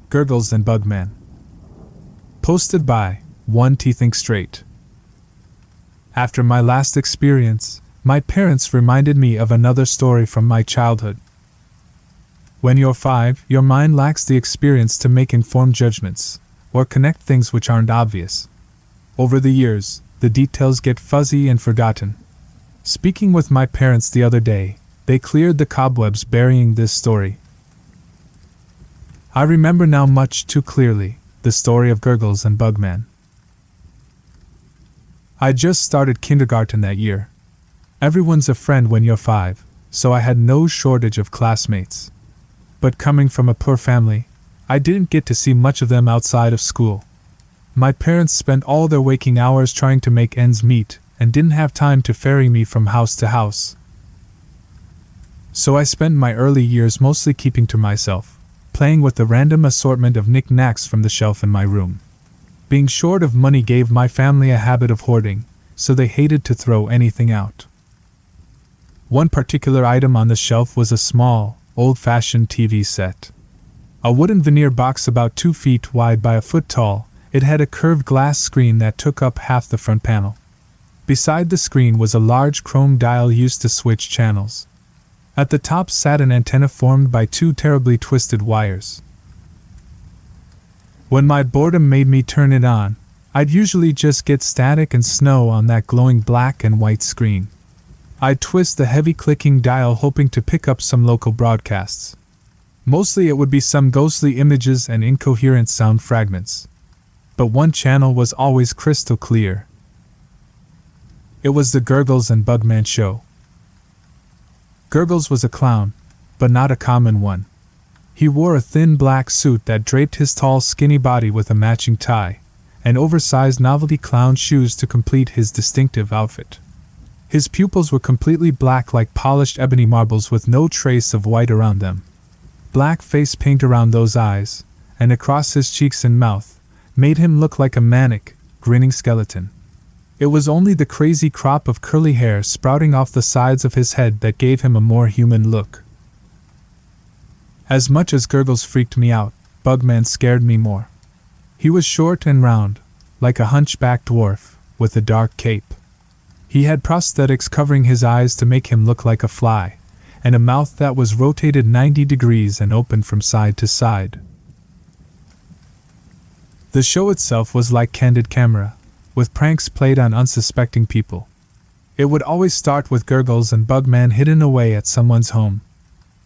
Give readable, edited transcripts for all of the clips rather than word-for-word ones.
Gurgles and Bugman. Posted by One T Think Straight. After my last experience, my parents reminded me of another story from my childhood. When you're 5, your mind lacks the experience to make informed judgments, or connect things which aren't obvious. Over the years, the details get fuzzy and forgotten. Speaking with my parents the other day, they cleared the cobwebs burying this story. I remember now much too clearly the story of Gurgles and Bugman. I just started kindergarten that year. Everyone's a friend when you're 5, so I had no shortage of classmates. But coming from a poor family, I didn't get to see much of them outside of school. My parents spent all their waking hours trying to make ends meet and didn't have time to ferry me from house to house. So I spent my early years mostly keeping to myself, playing with the random assortment of knickknacks from the shelf in my room. Being short of money gave my family a habit of hoarding, so they hated to throw anything out. One particular item on the shelf was a small, old-fashioned TV set. A wooden veneer box about 2 feet wide by a foot tall, it had a curved glass screen that took up half the front panel. Beside the screen was a large chrome dial used to switch channels. At the top sat an antenna formed by 2 terribly twisted wires. When my boredom made me turn it on, I'd usually just get static and snow on that glowing black and white screen. I'd twist the heavy clicking dial hoping to pick up some local broadcasts. Mostly it would be some ghostly images and incoherent sound fragments. But one channel was always crystal clear. It was the Gurgles and Bugman show. Gurgles was a clown, but not a common one. He wore a thin black suit that draped his tall skinny body with a matching tie, and oversized novelty clown shoes to complete his distinctive outfit. His pupils were completely black like polished ebony marbles with no trace of white around them. Black face paint around those eyes, and across his cheeks and mouth, made him look like a manic, grinning skeleton. It was only the crazy crop of curly hair sprouting off the sides of his head that gave him a more human look. As much as Gurgles freaked me out, Bugman scared me more. He was short and round, like a hunchback dwarf, with a dark cape. He had prosthetics covering his eyes to make him look like a fly, and a mouth that was rotated 90 degrees and open from side to side. The show itself was like candid camera, with pranks played on unsuspecting people. It would always start with Gurgles and Bugman hidden away at someone's home.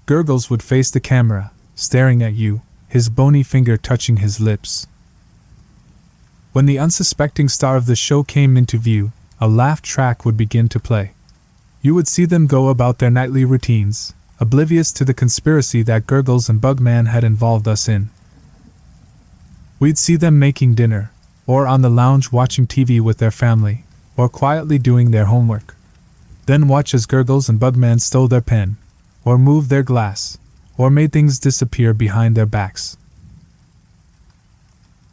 Gurgles would face the camera, staring at you, his bony finger touching his lips. When the unsuspecting star of the show came into view, a laugh track would begin to play. You would see them go about their nightly routines, oblivious to the conspiracy that Gurgles and Bugman had involved us in. We'd see them making dinner, or on the lounge watching TV with their family, or quietly doing their homework. Then watch as Gurgles and Bugman stole their pen, or moved their glass, or made things disappear behind their backs.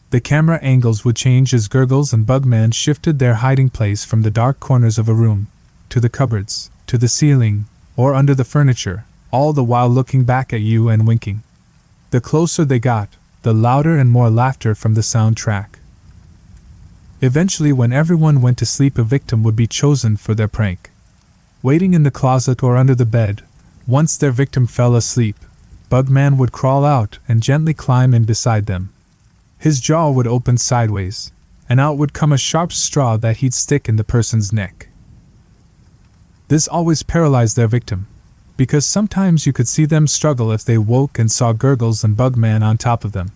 The camera angles would change as Gurgles and Bugman shifted their hiding place from the dark corners of a room, to the cupboards, to the ceiling, or under the furniture, all the while looking back at you and winking. The closer they got, the louder and more laughter from the soundtrack. Eventually, when everyone went to sleep, a victim would be chosen for their prank. Waiting in the closet or under the bed, once their victim fell asleep, Bugman would crawl out and gently climb in beside them. His jaw would open sideways, and out would come a sharp straw that he'd stick in the person's neck. This always paralyzed their victim, because sometimes you could see them struggle if they woke and saw Gurgles and Bugman on top of them.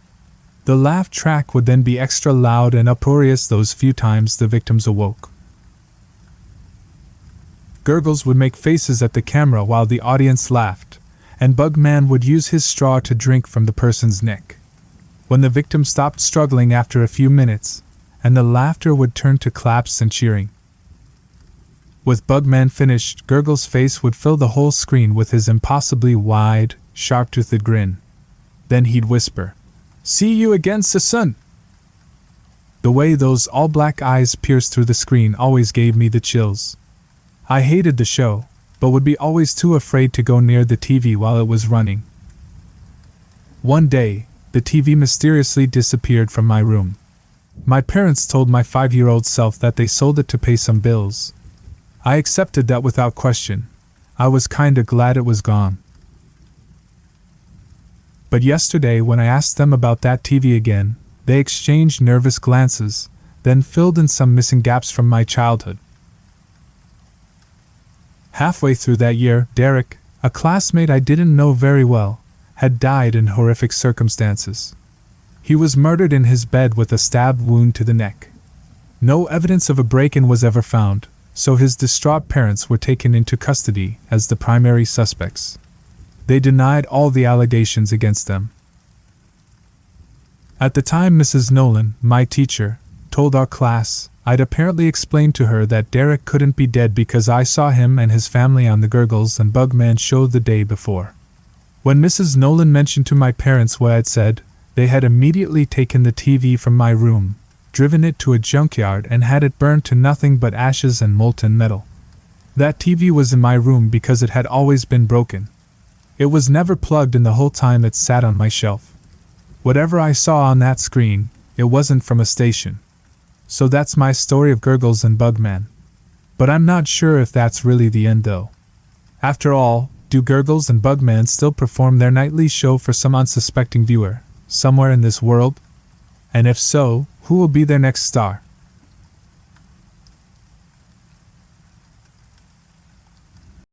The laugh track would then be extra loud and uproarious those few times the victims awoke. Gurgles would make faces at the camera while the audience laughed, and Bugman would use his straw to drink from the person's neck. When the victim stopped struggling after a few minutes, and the laughter would turn to claps and cheering. With Bugman finished, Gurgles' face would fill the whole screen with his impossibly wide, sharp-toothed grin. Then he'd whisper, "See you again, son." The way those all-black eyes pierced through the screen always gave me the chills. I hated the show, but would be always too afraid to go near the TV while it was running. One day, the TV mysteriously disappeared from my room. My parents told my 5-year-old self that they sold it to pay some bills. I accepted that without question. I was kinda glad it was gone. But yesterday, when I asked them about that TV again, they exchanged nervous glances, then filled in some missing gaps from my childhood. Halfway through that year, Derek, a classmate I didn't know very well, had died in horrific circumstances. He was murdered in his bed with a stab wound to the neck. No evidence of a break-in was ever found, so his distraught parents were taken into custody as the primary suspects. They denied all the allegations against them. At the time, Mrs. Nolan, my teacher, told our class, I'd apparently explained to her that Derek couldn't be dead because I saw him and his family on the Gurgles and Bugman show the day before. When Mrs. Nolan mentioned to my parents what I'd said, they had immediately taken the TV from my room, driven it to a junkyard, and had it burned to nothing but ashes and molten metal. That TV was in my room because it had always been broken. It was never plugged in the whole time it sat on my shelf. Whatever I saw on that screen, it wasn't from a station. So that's my story of Gurgles and Bugman. But I'm not sure if that's really the end though. After all, do Gurgles and Bugman still perform their nightly show for some unsuspecting viewer, somewhere in this world? And if so, who will be their next star?